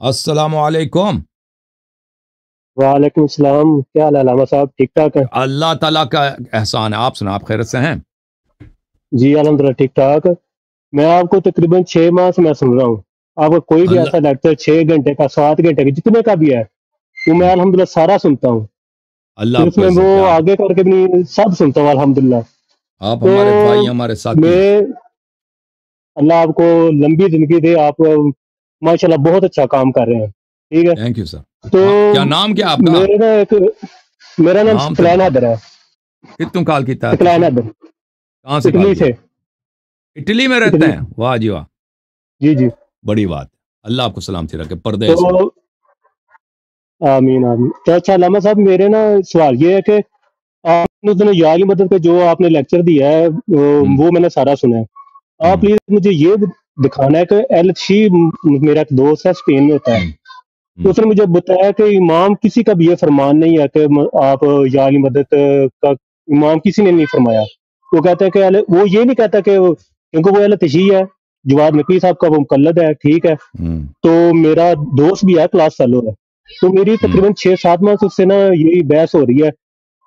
السلام علیکم۔ وعلیکم السلام، کیا حال ہے علامہ صاحب؟ ٹھیک ٹھاک ہے؟ اللہ تعالیٰ کا احسان ہے، آپ سنا، آپ خیرت سے ہیں؟ جی الحمدللہ ٹھیک ٹھاک۔ میں آپ کو تقریباً 6 ماہ سے میں سن رہا ہوں، آپ کا کوئی بھی اللہ ایسا لیکچر 6 گھنٹے کا 7 گھنٹے کا جتنے کا بھی ہے وہ میں الحمدللہ سارا سنتا ہوں، اللہ پھر آپ اس کو میں وہ عزت دے۔ آگے کر کے بھی نہیں، سب سنتا ہوں الحمدللہ۔ آپ تو ہمارے بھائی، ہمارے ساتھی ہیں۔ میں اللہ آپ کو لمبی زندگی دے، آپ ماشاءاللہ بہت اچھا کام کر رہے ہیں، ٹھیک ہے؟ Thank you sir. تو کیا نام کیا آپ کا؟ میرے نا میرا نام نام تو ثقلین بتا۔ حیدر ہے، کتوں کال کیتا ہے ثقلین تسی؟ حیدر، کہاں سے کال اٹلی کیا؟ سے، اٹلی میں رہتے اٹلی، ہیں؟ واہ جی واہ، جی جی۔ بڑی بات ہے۔ اللہ آپ کو سلامتی رکھے تو پردیس میں۔ آمین آمین۔ تو اچھا علامہ صاحب، میرے نا سوال یہ ہے کہ آپ نے اس دن یا علی مدد کا جو آپ نے لیکچر دیا ہے ہم، وہ میں نے سارا سنا ہے۔ آپ ہم، پلیز مجھے یہ دکھانا ہے کہ ایل شی، میرا ایک دوست ہے اسپین میں ہوتا ہے، ہم، تو ہم، اس نے مجھے بتایا کہ امام کسی کا بھی یہ فرمان نہیں ہے کہ آپ یا علی مدد کا امام کسی نے نہیں فرمایا۔ وہ کہتا ہے کہ وہ یہ نہیں کہتا کہ کیونکہ وہ اہل تشیع ہے، جواد نقوی صاحب کا وہ مقلد ہے، ٹھیک ہے؟ ہم، تو میرا دوست بھی ہے، کلاس فیلو ہے، تو میری ہم، تقریباً 6-7 ماہ سے اس سے نا یہی بحث ہو رہی ہے۔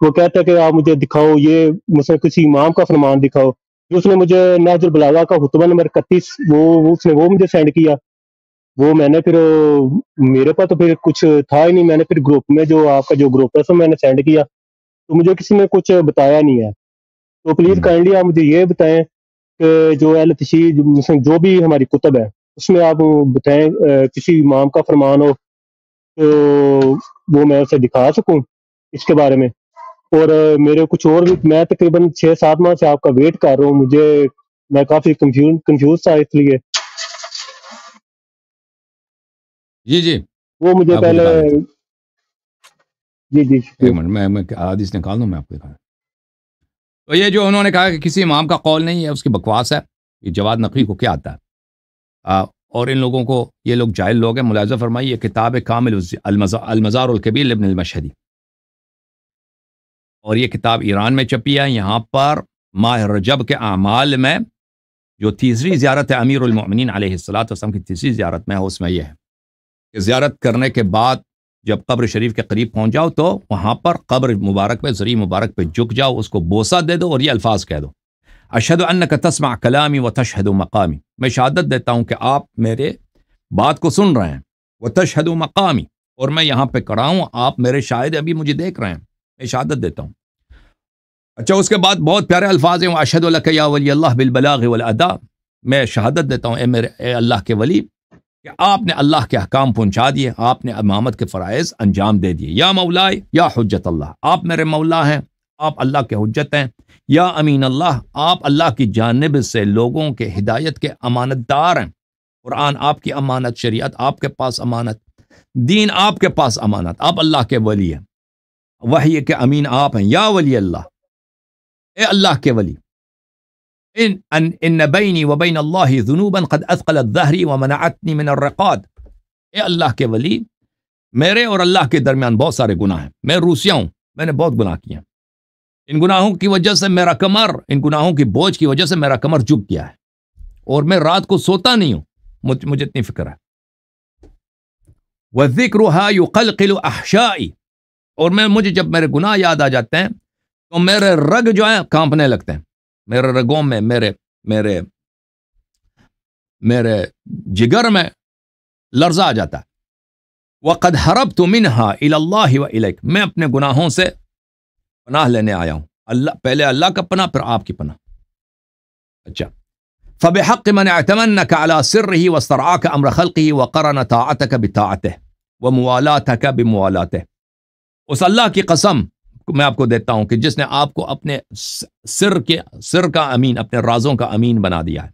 وہ کہتا ہے کہ آپ مجھے دکھاؤ، یہ مثلا کسی امام کا فرمان دکھاؤ۔ جو اس نے مجھے نہج البلاغہ کا خطبہ نمبر 31 اس نے وہ مجھے سینڈ کیا، وہ میں نے پھر میرے پاس تو پھر کچھ تھا ہی نہیں، میں نے پھر گروپ میں جو آپ کا جو گروپ ہے اس میں نے سینڈ کیا، تو مجھے کسی نے کچھ بتایا نہیں ہے۔ تو پلیز ہم۔ کائنڈلی آپ مجھے یہ بتائیں کہ جو اہل تشیع جو بھی ہماری کتب ہے اس میں آپ بتائیں کسی امام کا فرمان ہو تو وہ میں اسے دکھا سکوں اس کے بارے میں۔ اور میرے کچھ اور بھی، میں تقریباً 6-7 ماہ سے آپ کا ویٹ کر رہا ہوں، میں کافی کنفیوز تھا، اس لیے جی جی، وہ مجھے آپ کو پہلے، دکھا دیتا ہوں۔ جی جی ایک شکریہ۔ منٹ، میں حدیث نکال دوں، میں آپ کو دکھا۔ تو یہ جو انہوں نے کہا کہ کسی امام کا قول نہیں ہے، اس کی بکواس ہے۔ یہ جواد نقوی کو کیا آتا ہے؟ اور ان لوگوں کو، یہ لوگ جاہل لوگ ہیں۔ ملاحظہ فرمائیے، یہ کتاب ہے کامل المزار الکبیر ابن المشہدی، اور یہ کتاب ایران میں چھپی ہے۔ یہاں پر ماہ رجب کے اعمال میں جو تیسری زیارت ہے امیر المؤمنین علیہ السلام کی تیسری زیارت میں ہے، اس میں یہ ہے کہ زیارت کرنے کے بعد جب قبر شریف کے قریب پہنچ جاؤ تو وہاں پر قبر مبارک پہ، زری مبارک پہ جھک جاؤ، اس کو بوسہ دے دو اور یہ الفاظ کہہ دو: اشہد انک تسمع کلامی و تشہد مقامی۔ میں شہادت دیتا ہوں کہ آپ میرے بات کو سن رہے ہیں، و تشہد مقامی، اور میں یہاں پہ کھڑا ہوں، آپ میرے شاہد ابھی مجھے دیکھ رہے ہیں، میں شہادت دیتا ہوں۔ اچھا، اس کے بعد بہت پیارے الفاظ ہیں: اشہد لک یا ولی اللہ بالبلاغ والادا۔ میں شہادت دیتا ہوں اے اللہ کے ولی کہ آپ نے اللہ کے احکام پہنچا دیے، آپ نے امامت کے فرائض انجام دے دیے۔ یا مولا یا حجت اللہ، آپ میرے مولا ہیں، آپ اللہ کے حجت ہیں۔ یا امین اللہ، آپ اللہ کی جانب سے لوگوں کے ہدایت کے امانت دار ہیں۔ قرآن آپ کی امانت، شریعت آپ کے پاس امانت، دین آپ کے پاس امانت، آپ اللہ کے ولی ہیں۔ وحی کے امین آپ ہیں۔ یا ولی اللہ، اے اللہ کے ولی، ان بینی و بین اللہ ذنوبا قد اثقلت ظہری ومنعتنی من الرقاد۔ اے اللہ کے ولی، میرے اور اللہ کے درمیان بہت سارے گناہ ہیں، میں روسیا ہوں، میں نے بہت گناہ کیے ہیں، ان گناہوں کی وجہ سے میرا کمر، ان گناہوں کی بوجھ کی وجہ سے میرا کمر جھک گیا ہے، اور میں رات کو سوتا نہیں ہوں، مجھے اتنی فکر ہے۔ وَذِكْرُهَا يُقَلْقِلُ أَحْشَائِي، اور مجھے جب میرے گناہ یاد آ جاتے ہیں تو میرے رگ جو ہیں کانپنے لگتے ہیں، میرے رگوں میں، میرے جگر میں لرزہ آ جاتا ہے۔ وَقَدْ حَرَبْتُ مِنْهَا إِلَى اللَّهِ وَإِلَيْكَ، میں اپنے گناہوں سے پناہ لینے آیا ہوں، پہلے اللہ کا پناہ، پھر آپ کی پناہ۔ اچھا، فَبِحَقِّ مَنْ اعْتَمَنَّكَ عَلَى سِرِّهِ وَاسْتَرْعَاكَ أَمْرَ خَلْقِهِ وَقَرَنَ طَاعَتَكَ بِطَاعَتِهِ وَمُوَالَاتَكَ بِمُوَالَاتِهِ۔ اس اللہ کی قسم میں آپ کو دیتا ہوں کہ جس نے آپ کو اپنے سر کا امین، اپنے رازوں کا امین بنا دیا ہے،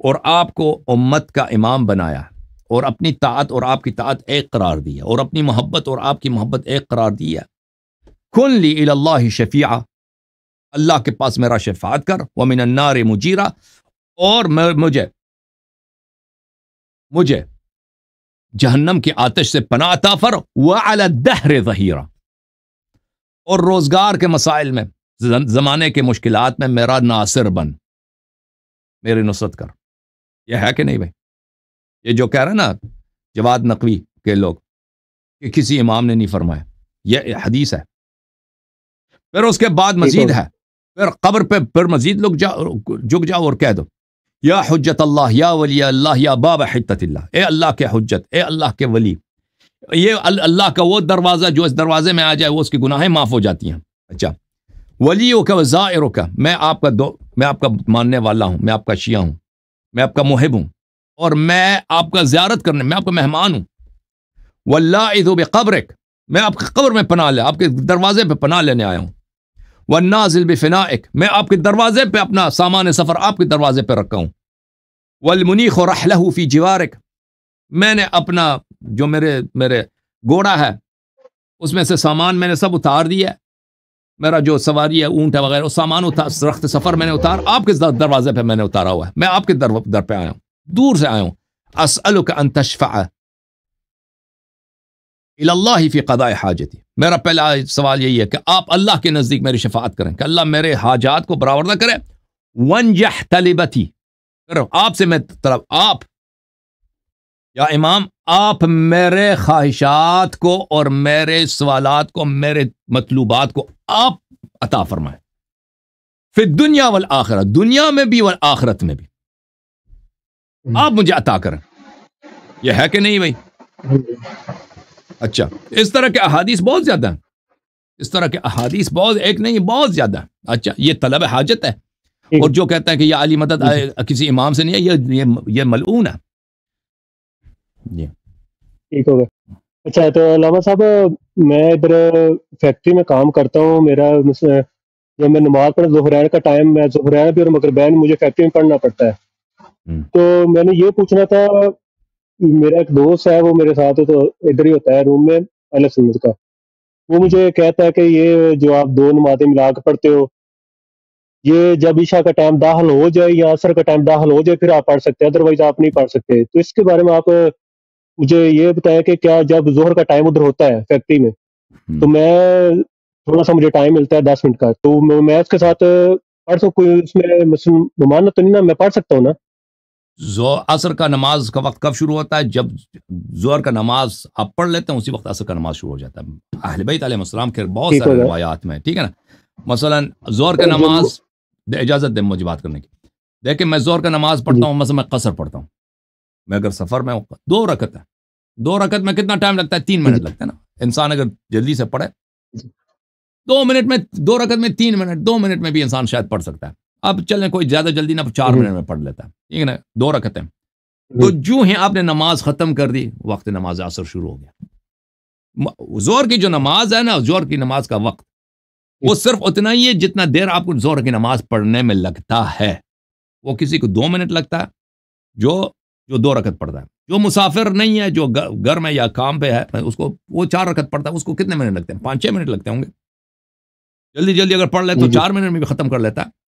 اور آپ کو امت کا امام بنایا ہے، اور اپنی طاعت اور آپ کی طاعت ایک قرار دی ہے، اور اپنی محبت اور آپ کی محبت ایک قرار دی ہے۔ کن لی الی اللہ شفیعا، اللہ کے پاس میرا شفاعت کر، ومن النار مجیرا، اور مجھے جہنم کی آتش سے پناہ عطا فر، وعلی الدہر ظہیرا، اور روزگار کے مسائل میں، زمانے کے مشکلات میں میرا ناصر بن، میری نصرت کر۔ یہ ہے کہ نہیں بھائی؟ یہ جو کہہ رہے ہیں نا جواد نقوی کے لوگ کہ کسی امام نے نہیں فرمایا، یہ حدیث ہے۔ پھر اس کے بعد مزید ہے، پھر قبر پہ پھر مزید لوگ جھک جاؤ اور کہہ دو یا حجت اللہ، یا ولی اللہ، یا باب حجت اللہ، اے اللہ کے حجت، اے اللہ کے ولی، یہ اللہ کا وہ دروازہ جو اس دروازے میں آ جائے وہ اس کی گناہیں معاف ہو جاتی ہیں۔ اچھا، ولیوں کا وزائروں کا، میں آپ کا ماننے والا ہوں، میں آپ کا شیعہ ہوں، میں آپ کا محب ہوں، اور میں آپ کا زیارت کرنے، میں آپ کا مہمان ہوں۔ واللائذ بقبرک، میں آپ کی قبر میں پناہ لے، آپ کے دروازے پہ پناہ لینے آیا ہوں۔ والنازل بفنائک، میں آپ کے دروازے پہ اپنا سامان سفر آپ کے دروازے پہ رکھا ہوں۔ والمنیخ رحلہ فی جوارک، میں نے اپنا جو میرے گھوڑا ہے اس میں سے سامان میں نے سب اتار دیا ہے، میرا جو سواری ہے اونٹ ہے وغیرہ، وہ سامان رخت سفر میں نے آپ کے دروازے پہ میں نے اتارا ہوا ہے، میں آپ کے در پہ آیا ہوں، دور سے آیا ہوں۔ اسألک ان تشفع الی اللہ فی قضاء حاجتی، میرا پہلا سوال یہی ہے کہ آپ اللہ کے نزدیک میری شفاعت کریں کہ اللہ میرے حاجات کو برآوردہ کرے۔ ونجح طلبتی، آپ سے میں طلب، آپ یا امام، آپ میرے خواہشات کو اور میرے سوالات کو، میرے مطلوبات کو آپ عطا فرمائیں، فی الدنیا والآخرہ، دنیا میں بھی والآخرت میں بھی آپ مجھے عطا کریں۔ یہ ہے کہ نہیں بھائی؟ اچھا، اس طرح کے احادیث بہت زیادہ ہیں، اس طرح کے احادیث بہت، ایک نہیں بہت زیادہ ہیں۔ اچھا، یہ طلب حاجت ہے، اور جو کہتا ہے کہ یہ علی مدد کسی امام سے نہیں ہے، یہ ملعون ہے۔ جی ٹھیک ہو گیا۔ اچھا، تو علامہ صاحب میں ادھر فیکٹری میں کام کرتا ہوں، میرا جب میں نماز پڑھ ظہرین کا ٹائم، میں ظہرین بھی اور مغربین مجھے فیکٹری میں پڑھنا پڑتا ہے۔ تو میں نے یہ پوچھنا تھا، میرا ایک دوست ہے وہ میرے ساتھ تو ادھر ہی ہوتا ہے روم میں، اہل سنت کا، وہ مجھے کہتا ہے کہ یہ جو آپ دو نمازیں ملا کے پڑھتے ہو، یہ جب عشاء کا ٹائم داخل ہو جائے یا عصر کا ٹائم داخل ہو جائے پھر آپ پڑھ سکتے ہیں، ادروائز آپ نہیں پڑھ سکتے۔ تو اس کے بارے میں آپ مجھے یہ بتایا کہ کیا جب ظہر کا ٹائم ادھر ہوتا ہے فیکٹری میں، تو میں تھوڑا سا مجھے ٹائم ملتا ہے 10 منٹ کا، تو میں اس کے ساتھ پڑھ سکوں، اس میں ممانعت تو نہیں نا، میں پڑھ سکتا ہوں نا؟ عصر کا نماز کا وقت کب شروع ہوتا ہے؟ جب ظہر کا نماز آپ پڑھ لیتے ہیں اسی وقت عصر کا نماز شروع ہو جاتا ہے۔ اہل بیت علیہ السلام کے بہت سارے روایات میں، ٹھیک ہے نا، مثلا ظہر کا نماز، اجازت دیں مجھے بات کرنے کی، دیکھیں میں ظہر کا نماز پڑھتا ہوں، مثلا میں قصر پڑھتا ہوں، میں اگر سفر میں 2 رکعت ہے، 2 رکعت میں کتنا ٹائم لگتا ہے؟ 3 منٹ لگتا ہے نا۔ انسان اگر جلدی سے پڑھے 2 منٹ میں، 2 رکعت میں 3 منٹ، 2 منٹ میں بھی انسان شاید پڑھ سکتا ہے۔ اب چلیں کوئی زیادہ جلدی نہ، 4 منٹ میں پڑھ لیتا ہے، ٹھیک ہے نا، 2 رکعتیں۔ تو جو ہی آپ نے نماز ختم کر دی، وقت نماز عصر شروع ہو گیا۔ ظہر کی جو نماز ہے نا، ظہر کی نماز کا وقت وہ صرف اتنا ہی ہے جتنا دیر آپ کو ظہر کی نماز پڑھنے میں لگتا ہے۔ وہ کسی کو 2 منٹ لگتا ہے جو 2 رکعت پڑھتا ہے، جو مسافر نہیں ہے، جو گھر میں یا کام پہ ہے، اس کو وہ 4 رکعت پڑھتا ہے، اس کو کتنے منٹ لگتے ہیں؟ 5-6 منٹ لگتے ہوں گے، جلدی جلدی اگر پڑھ لے تو 4 منٹ میں بھی ختم کر لیتا ہے۔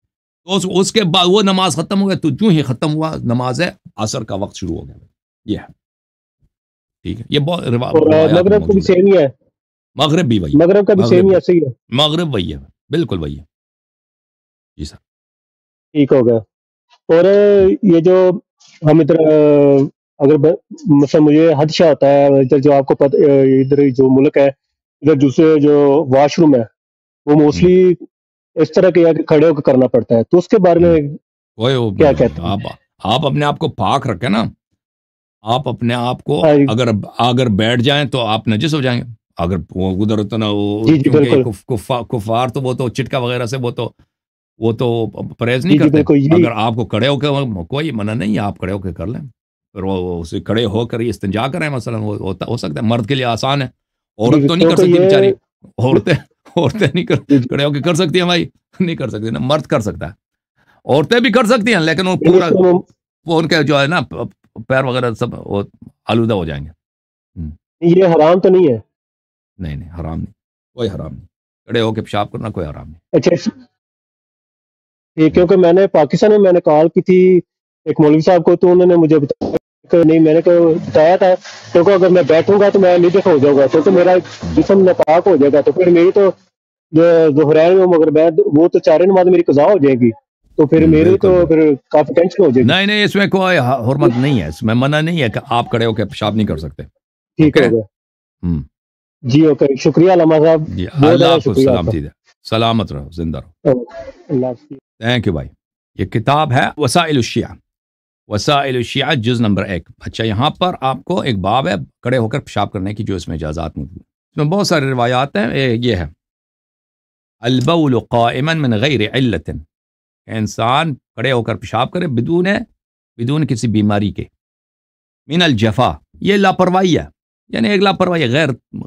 تو اس کے بعد وہ نماز ختم ہو گیا، تو جو ہی ختم ہوا نماز ہے عصر کا وقت شروع ہو گیا۔ یہ ہے، ٹھیک ہے، یہ بہت مغرب کو بھی سیم ہی ہے، مغرب بھی وہی، مغرب کا بھی سیم ہی ایسے ہی ہے، مغرب وہی ہے، بالکل وہی ہے۔ جی سر، ٹھیک ہو گیا۔ اور یہ جو ہم ادھر اگر مثلا مجھے حدشہ ہوتا ہے ادھر، جو آپ کو ادھر جو ملک ہے ادھر دوسرے جو واش روم ہے وہ موسٹلی اس طرح کے کھڑے ہو کے کرنا پڑتا ہے، تو اس کے بارے میں کیا کہتے ہیں؟ آپ اپنے آپ کو پاک رکھیں نا، آپ اپنے آپ کو اگر بیٹھ جائیں تو آپ نجس ہو جائیں گے۔ اگر وہ ادھر تو نا کفار تو وہ تو چٹکا وغیرہ سے وہ تو پرہیز نہیں کرتے۔ اگر آپ کو کھڑے ہو کے، کوئی منع نہیں ہے، آپ کھڑے ہو کے کر لیں، پھر وہ اسے کھڑے ہو کر یہ استنجا کریں مثلا، ہو سکتا ہے، مرد کے لیے آسان ہے، عورت تو نہیں کر سکتی بیچاری، عورتیں نہیں کھڑے ہو کے کر سکتی ہیں بھائی، نہیں کر سکتی نا، مرد کر سکتا ہے، عورتیں بھی کر سکتی ہیں لیکن وہ پورا ان کے جو ہے نا پیر وغیرہ سب آلودہ ہو جائیں گے۔ یہ حرام تو نہیں ہے؟ نہیں حرام نہیں، کوئی حرام نہیں، کھڑے ہو کے پیشاب کرنا کوئی حرام نہیں۔ اچھا، کیونکہ میں نے پاکستان میں نے کال کی تھی ایک مولوی صاحب کو، تو انہوں نے مجھے بتایا کہ نہیں، میں نے بتایا تھا کیونکہ اگر میں بیٹھوں گا تو میں نجس ہو جاؤں گا، کیونکہ میرا جسم ناپاک ہو جائے گا، تو پھر میری تو ظہرین و مغربین وہ تو 4 نماز میری قضا ہو جائے گی۔ تو پھر میرے بالکل تو بالکل۔ پھر کافی ٹینشن ہو جائے گی. نہیں نہیں، اس میں کوئی حرمت نہیں ہے، اس میں منع نہیں ہے کہ آپ کھڑے ہو کے پیشاب نہیں کر سکتے. ٹھیک اوکے، ہوگا ہوں جی. اوکے, شکریہ علامہ صاحب, جی، بہت اللہ زیادہ آپ کو شکریہ آپ سلامتی دے، سلامت رہو، زندہ رہو. کا. اللہ حافظ. تھینک یو بھائی. یہ کتاب ہے وسائل الشیعہ، وسائل الشیعہ جز نمبر 1. اچھا، یہاں پر آپ کو ایک باب ہے کھڑے ہو کر پیشاب کرنے کی، جو اس میں اجازات موجود ہیں. اس میں بہت سارے روایات ہیں. یہ ہے البول قائما من غیر علت، انسان کھڑے ہو کر پیشاب کرے بدون کسی بیماری کے. من الجفا، یہ لاپرواہی ہے، یعنی ایک لاپرواہی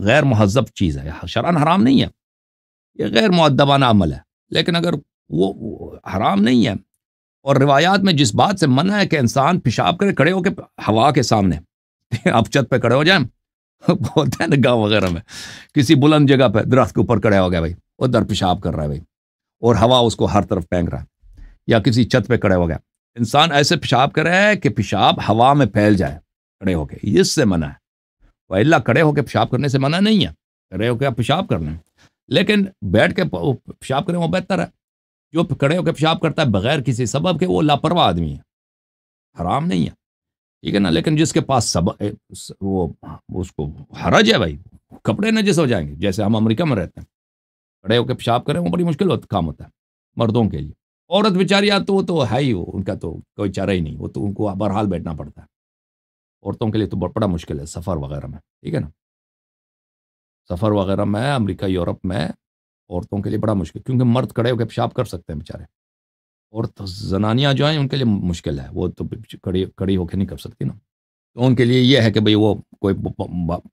غیر مہذب چیز ہے، شرعاً حرام نہیں ہے، یہ غیر مؤدبانہ عمل ہے، لیکن اگر وہ حرام نہیں ہے. اور روایات میں جس بات سے منع ہے کہ انسان پیشاب کرے کھڑے ہو کے ہوا کے سامنے، آپ چھت پہ کھڑے ہو جائیں، بولتے ہیں نا گاؤں وغیرہ میں، کسی بلند جگہ پہ درخت کے اوپر کھڑے ہو گیا بھائی، ادھر پیشاب کر رہا ہے بھائی، اور ہوا اس کو ہر طرف پھینک رہا ہے، یا کسی چھت پہ کھڑے ہو گیا. انسان ایسے پیشاب کرے کہ پیشاب ہوا میں پھیل جائے کھڑے ہو کے، اس سے منع ہے. وَإِلَّا کھڑے ہو کے پیشاب کرنے سے منع نہیں ہے، کھڑے ہو کے آپ پیشاب کرنا ہے، لیکن بیٹھ کے پیشاب کریں وہ بہتر ہے. جو کھڑے ہو کے پیشاب کرتا ہے بغیر کسی سبب کے، وہ لاپرواہ آدمی ہے، حرام نہیں ہے، ٹھیک ہے نا. لیکن جس کے پاس سبب، وہ اس کو حرج ہے بھائی، کپڑے نجس ہو جائیں گے. جیسے ہم امریکہ میں رہتے ہیں، کھڑے ہو کے پیشاب کریں وہ بڑی مشکل کام ہوتا ہے مردوں کے لیے. عورت بیچاری تو وہ تو ہے ہی، ان کا تو کوئی چارہ ہی نہیں، وہ تو ان کو بہرحال بیٹھنا پڑتا ہے. عورتوں کے لیے تو بڑا مشکل ہے سفر وغیرہ میں، ٹھیک ہے نا. سفر وغیرہ میں امریکہ یورپ میں عورتوں کے لیے بڑا مشکل، کیونکہ مرد کھڑے ہو کے پیشاب کر سکتے ہیں بیچارے، اور زنانیاں جو ہیں ان کے لیے مشکل ہے، وہ تو کھڑی ہو کے نہیں کر سکتی نا. تو ان کے لیے یہ ہے کہ بھئی وہ کوئی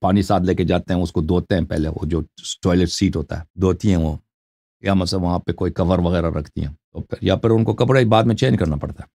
پانی ساتھ لے کے جاتے ہیں، اس کو دھوتے ہیں پہلے، وہ جو ٹوائلٹ سیٹ ہوتا ہے دھوتی ہیں وہ، یا مثلا وہاں پہ کوئی کور وغیرہ رکھتی ہیں، تو یا پھر ان کو کپڑے بعد میں چینج کرنا پڑتا ہے.